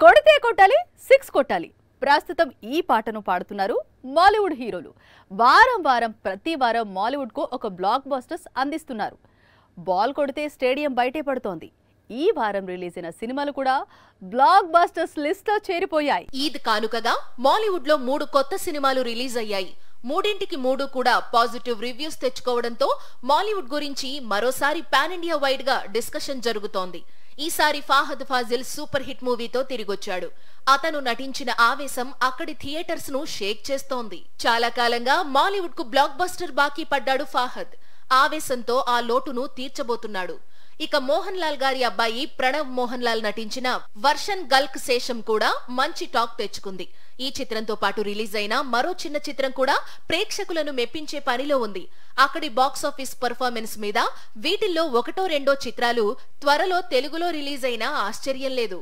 కొడితే కొట్టాలి, సిక్స్ కొట్టాలి. ప్రస్తుతం ఈ పాటను పాడుతున్నారు మాలీవుడ్ హీరోలు. వారం వారం ప్రతి వారం మాలీవుడ్ కు ఒక బ్లాక్ బస్టర్స్ అందిస్తున్నారు. బాల్ కొడితే స్టేడియం బయటే పడుతోంది. ఈ వారం రిలీజ్ అయిన సినిమాలు కూడా బ్లాక్ బస్టర్స్ లిస్ట్ లో చేరిపోయాయి. ఈద్ కానుకగా మాలీవుడ్ లో 3 కొత్త సినిమాలు రిలీజ్ అయ్యాయి. మూడింటికి 3 కూడా పాజిటివ్ రివ్యూస్ తెచ్చుకోవడంతో మాలీవుడ్ గురించి మరోసారి పాన్ ఇండియా వైడ్ గా డిస్కషన్ జరుగుతోంది. ఈసారి ఫాహద్ ఫాజిల్ సూపర్ హిట్ మూవీతో తిరిగొచ్చాడు. అతను నటించిన ఆవేశం అక్కడి థియేటర్స్ ను షేక్ చేస్తోంది. చాలా కాలంగా మాలీవుడ్ కు బ్లాక్ బస్టర్ బాకీ పడ్డాడు ఫాహద్. ఆవేశంతో ఆ లోటును తీర్చబోతున్నాడు. ఇక మోహన్ లాల్ గారి అబ్బాయి ప్రణవ్ మోహన్ లాల్ నటించిన వర్షన్ గల్క్ శేషం కూడా మంచి టాక్ తెచ్చుకుంది. ఈ చిత్రంతో పాటు రిలీజ్ అయిన మరో చిన్న చిత్రం కూడా ప్రేక్షకులను మెప్పించే పనిలో ఉంది. అక్కడి బాక్సాఫీస్ పర్ఫార్మెన్స్ మీద వీటిల్లో ఒకటో రెండో చిత్రాలు త్వరలో తెలుగులో రిలీజ్ అయినా ఆశ్చర్యం లేదు.